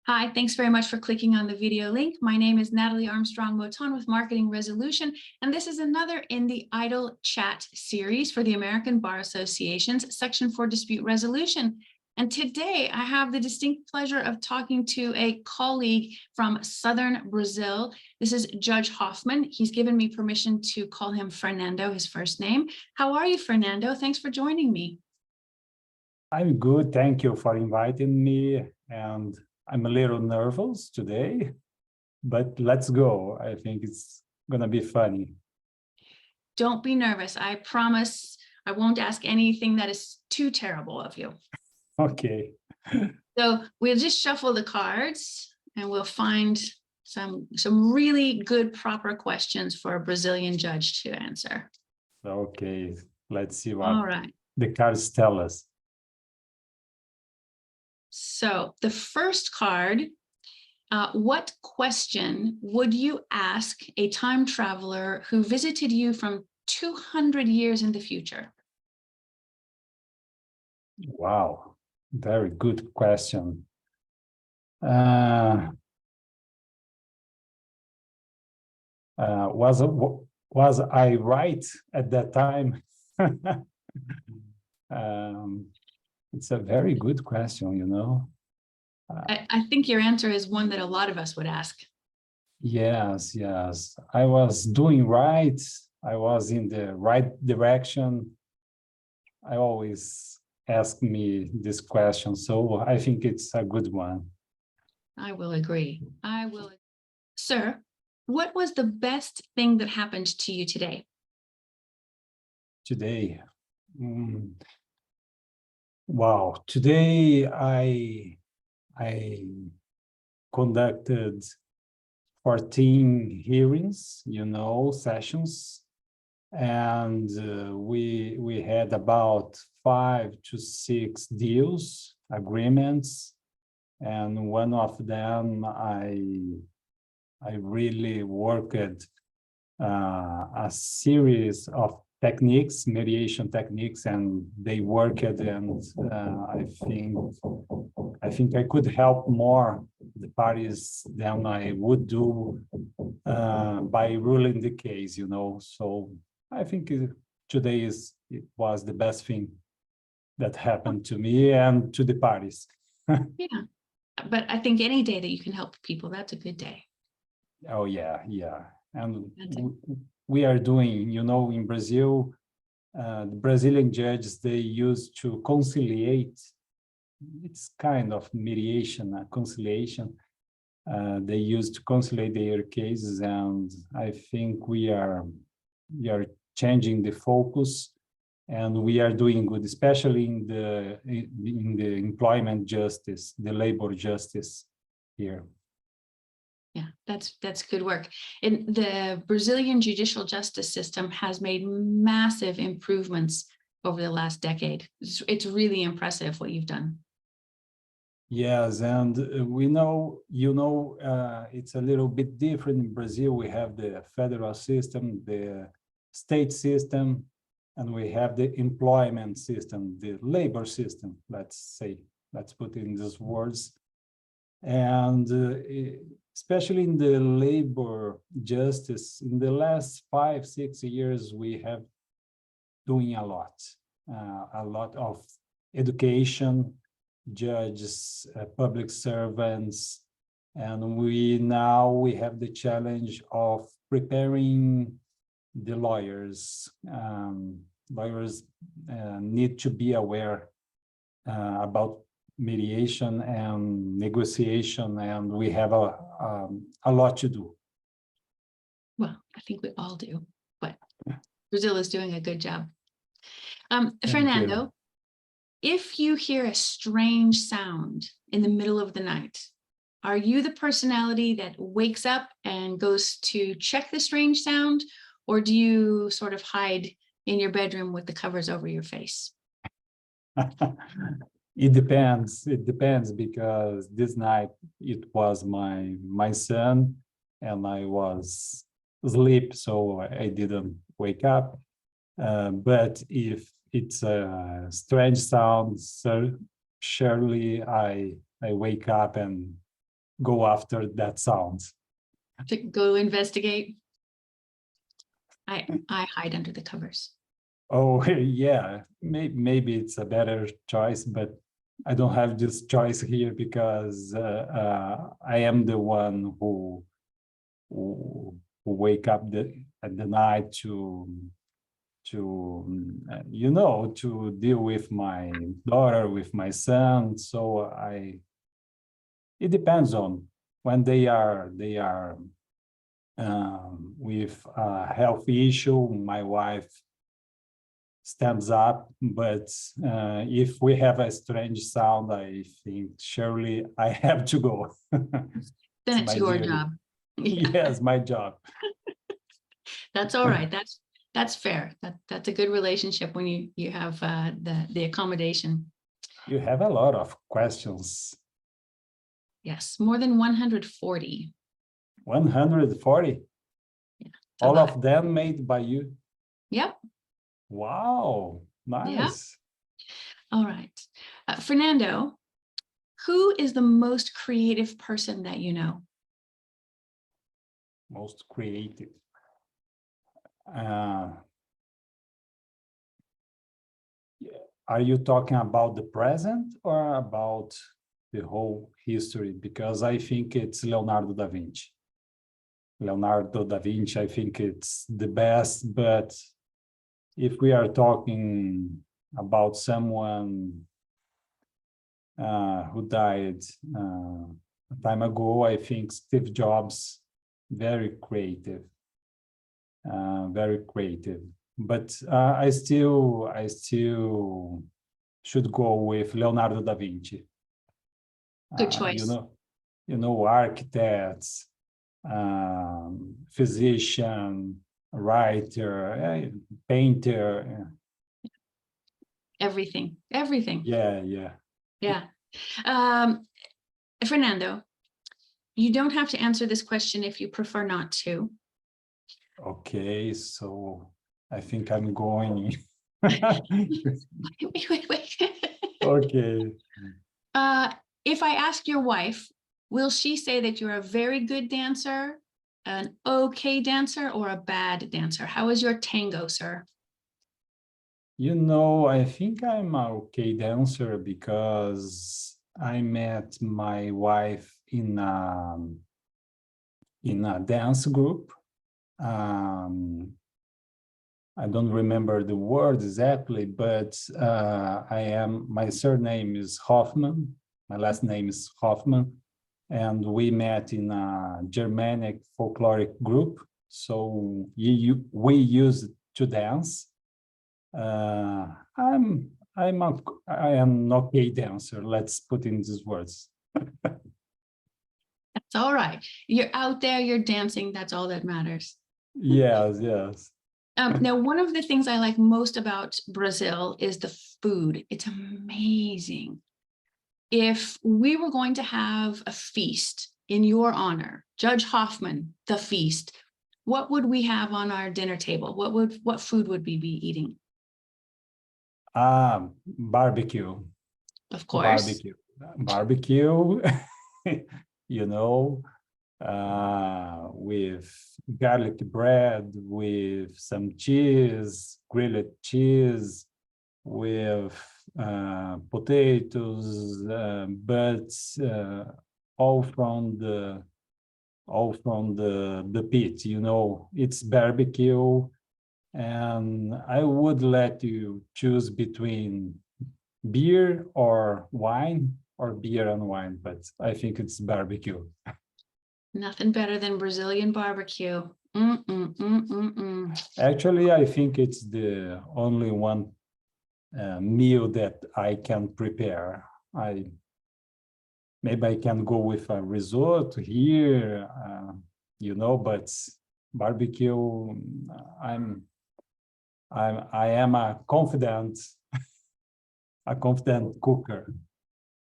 Hi, thanks very much for clicking on the video link. My name is Natalie Armstrong-Motin with Marketing Resolution, and this is another in the Idle Chat series for the American Bar Association's Section 4 Dispute Resolution. And today I have the distinct pleasure of talking to a colleague from Southern Brazil. This is Judge Hoffmann. He's given me permission to call him Fernando, his first name. How are you, Fernando? Thanks for joining me. I'm good. Thank you for inviting me. And I'm a little nervous today, but let's go. I think it's going to be funny. Don't be nervous. I promise I won't ask anything that is too terrible of you. Okay. So we'll just shuffle the cards and we'll find some really good, proper questions for a Brazilian judge to answer. Okay. Let's see what All right. the cards tell us. So the first card, what question would you ask a time traveler who visited you from 200 years in the future? Wow, very good question. Was I right at that time? It's a very good question, you know. I think your answer is one that a lot of us would ask. Yes. I was doing right. I was in the right direction. I always ask me this question, so I think it's a good one. I will agree. Sir, what was the best thing that happened to you today? Today? Wow. Today I conducted 14 hearings, sessions, and we had about 5 to 6 deals, agreements, and one of them I really worked a series of techniques, mediation techniques, and they worked, and I think I could help more the parties than I would do by ruling the case, So I think today it was the best thing that happened to me and to the parties. Yeah, but I think any day that you can help people, that's a good day. Oh, yeah. And we are doing, in Brazil, the Brazilian judges, they used to conciliate. It's kind of mediation, conciliation. They used to conciliate their cases, and I think we are changing the focus, and we are doing good, especially in the employment justice, the labor justice here. Yeah, that's good work. And the Brazilian judicial justice system has made massive improvements over the last decade. It's really impressive what you've done. Yes, and we know, it's a little bit different in Brazil. We have the federal system, the state system, and we have the employment system, the labor system, let's put in these words. And especially in the labor justice, in the last 5, 6 years, we have doing a lot of education, judges, public servants, and we have the challenge of preparing the lawyers. Lawyers need to be aware about mediation and negotiation, and we have a lot to do. Well, I think we all do, but Brazil is doing a good job. Fernando, if you hear a strange sound in the middle of the night, are you the personality that wakes up and goes to check the strange sound, or do you sort of hide in your bedroom with the covers over your face? It depends. It depends, because this night it was my son, and I was asleep, so I didn't wake up. But if it's a strange sound, so surely I wake up and go after that sound. To go investigate. I hide under the covers. Oh, yeah, maybe it's a better choice, but I don't have this choice here because I am the one who wake up at the night to to deal with my daughter, with my son. So it depends on when they are with a health issue. My wife stands up, but if we have a strange sound, I think surely I have to go. Then it's your duty. job. Yeah. Yes, my job. That's all right. That's fair. That's a good relationship when you have the accommodation. You have a lot of questions. Yes, more than 140. 140? Yeah, all of them made by you? Yep. Wow, nice. Yeah. All right. Fernando, who is the most creative person that you know? Most creative. Are you talking about the present or about the whole history? Because I think it's Leonardo da Vinci. Leonardo da Vinci, I think it's the best, but if we are talking about someone who died a time ago, I think Steve Jobs, very creative, very creative. But I still should go with Leonardo da Vinci. Good choice. Architects, physician, writer, painter. Everything. Yeah. Fernando, you don't have to answer this question if you prefer not to. Okay, so I think I'm going. Wait. Okay. If I ask your wife, will she say that you're a very good dancer, an okay dancer, or a bad dancer? How is your tango, sir? I think I'm an okay dancer because I met my wife in a dance group. I don't remember the word exactly, but my surname is Hoffmann. My last name is Hoffmann. And we met in a Germanic folkloric group. So we used to dance. I am an okay dancer. Let's put in these words. That's all right. You're out there, you're dancing. That's all that matters. Yes. Now, one of the things I like most about Brazil is the food. It's amazing. If we were going to have a feast in your honor, Judge Hoffmann, the feast, what would we have on our dinner table? What food would we be eating? Barbecue. Of course. Barbecue. With garlic bread, with some cheese, grilled cheese, with potatoes, but all from the pit. It's barbecue, and I would let you choose between beer or wine, or beer and wine, but I think it's barbecue. Nothing better than Brazilian barbecue. Actually, I think it's the only one meal that I can prepare. Maybe I can go with a risotto here, but barbecue, I am a confident cooker.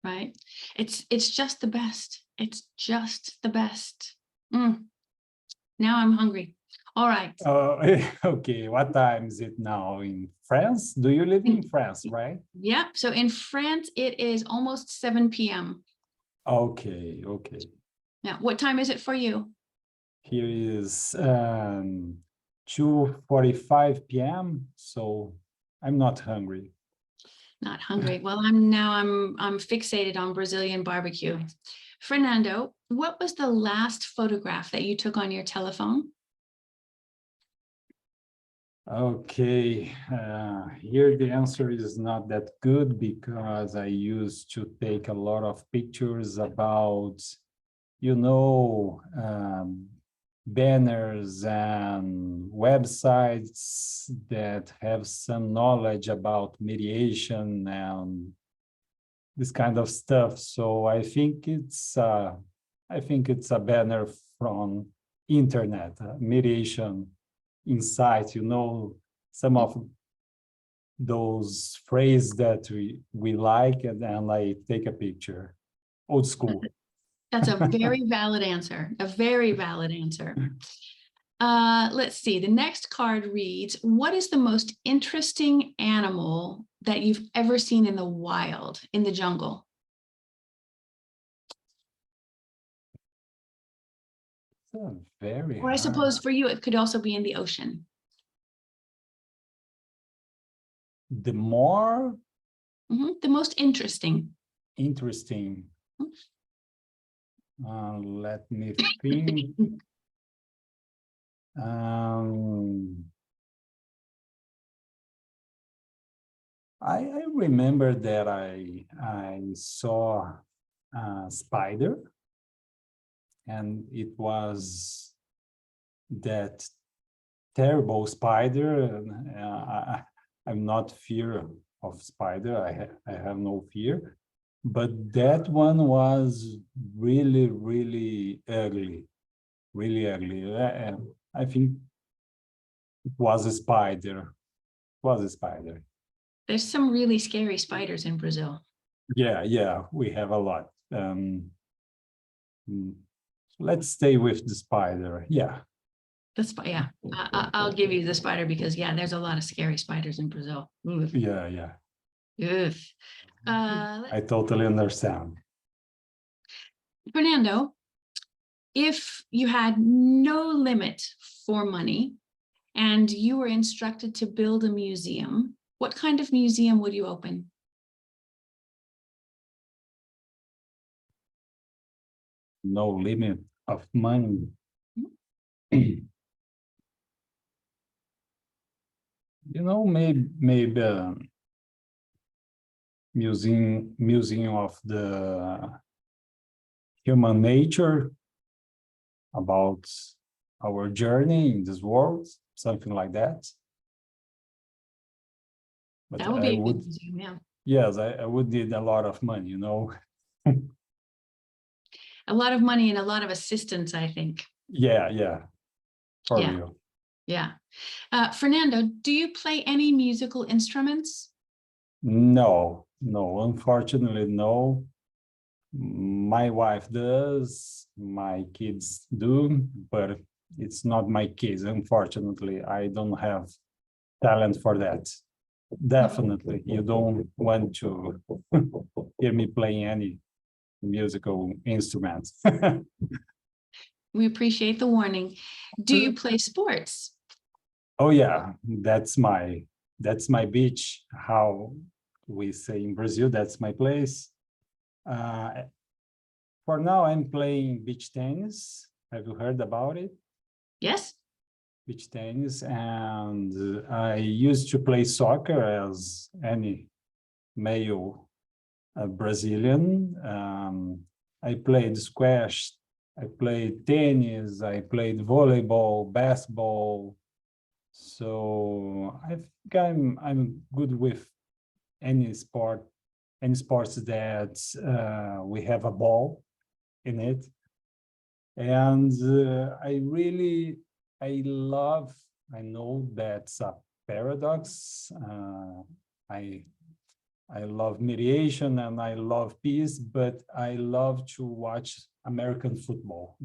Right. It's just the best. It's just the best. Now I'm hungry. All right. Okay, what time is it now in France? Do you live in France, right? Yeah. So in France, it is almost 7 p.m. Okay. Now, what time is it for you? Here is 2:45 p.m. So I'm not hungry. Not hungry. Well, I'm fixated on Brazilian barbecue. Fernando, what was the last photograph that you took on your telephone? Okay, here the answer is not that good because I used to take a lot of pictures about, banners and websites that have some knowledge about mediation and this kind of stuff. So I think it's a banner from internet, mediation insight, some of those phrases that we like, and then I take a picture. Old school. That's a very valid answer, a very valid answer. Let's see, the next card reads, what is the most interesting animal that you've ever seen in the wild, in the jungle? Very Or I suppose hard. for you, it could also be in the ocean. The more The most interesting. interesting, let me think. I remember that I saw a spider, and it was that terrible spider. And, I'm not fear of spider. I have no fear, but that one was really, really ugly, really ugly. I think it was a spider. It was a spider. There's some really scary spiders in Brazil. Yeah, we have a lot. Let's stay with the spider. Yeah. Yeah, I'll give you the spider because yeah, there's a lot of scary spiders in Brazil. Oof. Yeah. Oof. I totally understand. Fernando, if you had no limit for money and you were instructed to build a museum, what kind of museum would you open? No limit of money. Maybe museum of the human nature, about our journey in this world, something like that. But That would I be a good would, museum, yeah. yes, I would need a lot of money, A lot of money and a lot of assistance, I think. Yeah, for Yeah, real. yeah. Fernando, do you play any musical instruments? No, unfortunately, no. My wife does, my kids do, but it's not my kids. Unfortunately, I don't have talent for that. Definitely, you don't want to hear me playing any musical instruments. We appreciate the warning. Do you play sports? Oh yeah, that's my beach. How we say in Brazil, that's my place. For now, I'm playing beach tennis. Have you heard about it? Yes. Beach tennis, and I used to play soccer as any male Brazilian. I played squash, I played tennis, I played volleyball, basketball. So I think I'm good with any sport, any sports that we have a ball in it. And I know that's a paradox. I love mediation and I love peace, but I love to watch American football,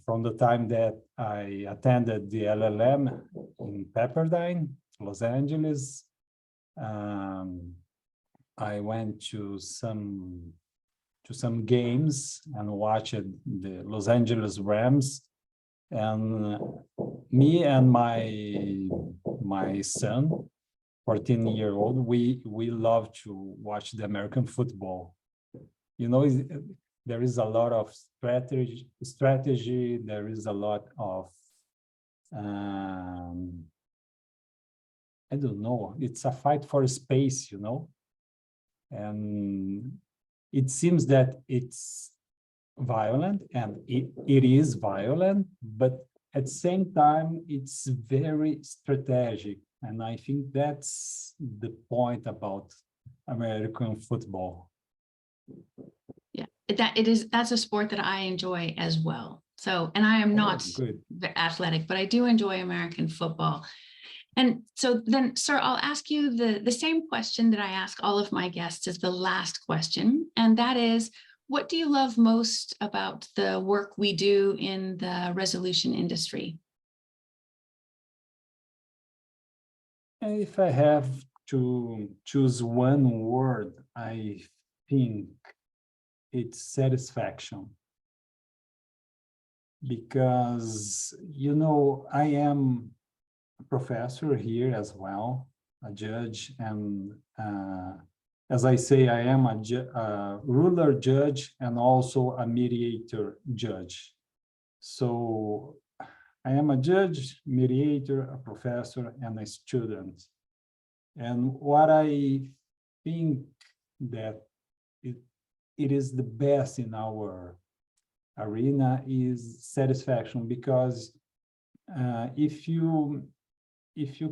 From the time that I attended the LLM in Pepperdine, Los Angeles, I went to some to some games and watched the Los Angeles Rams. And me and my son, 14-year-old, we love to watch the American football. You know, there is a lot of strategy. There is a lot of I don't know. It's a fight for space, you know, and it seems that it's violent, and it is violent, but at the same time, it's very strategic. And I think that's the point about American football. Yeah, that's a sport that I enjoy as well. So, and I am not athletic, but I do enjoy American football. And so then, sir, I'll ask you the same question that I ask all of my guests as the last question. And that is, what do you love most about the work we do in the resolution industry? If I have to choose one word, I think it's satisfaction. Because, you know, I am a professor here as well, a judge, and as I say, I am a ruler judge and also a mediator judge. So I am a judge, mediator, a professor, and a student. And what I think that it is the best in our arena is satisfaction, because if you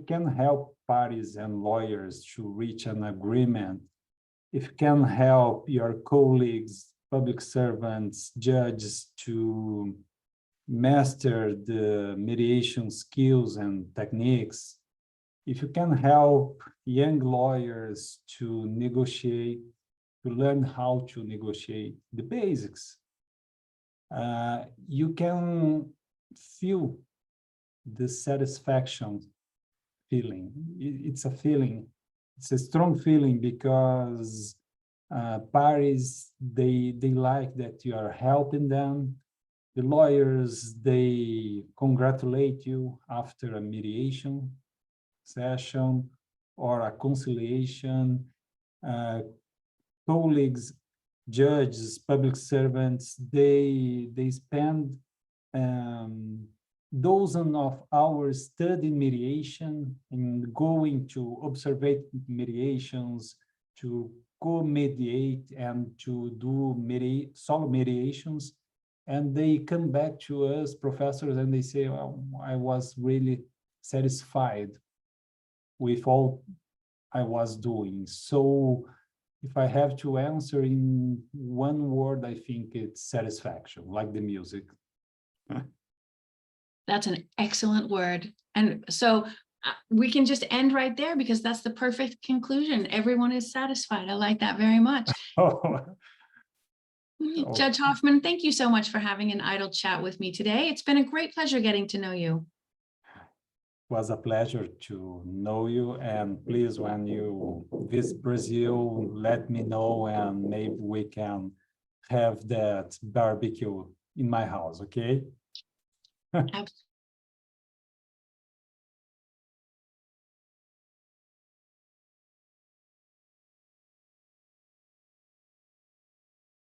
can help parties and lawyers to reach an agreement, if you can help your colleagues, public servants, judges to master the mediation skills and techniques, if you can help young lawyers to negotiate, to learn how to negotiate the basics, you can feel the satisfaction feeling. It's a feeling, it's a strong feeling, because parties, they like that you are helping them. The lawyers, they congratulate you after a mediation session or a conciliation. Colleagues, judges, public servants, they spend dozens of hours studying mediation and going to observe mediations, to co-mediate and to do solo mediations. And they come back to us, professors, and they say, well, I was really satisfied with all I was doing. So if I have to answer in one word, I think it's satisfaction, like the music. That's an excellent word. And so we can just end right there, because that's the perfect conclusion. Everyone is satisfied. I like that very much. Judge Hoffmann, thank you so much for having an idle chat with me today. It's been a great pleasure getting to know you. It was a pleasure to know you, and please, when you visit Brazil, let me know, and maybe we can have that barbecue in my house, okay? Absolutely.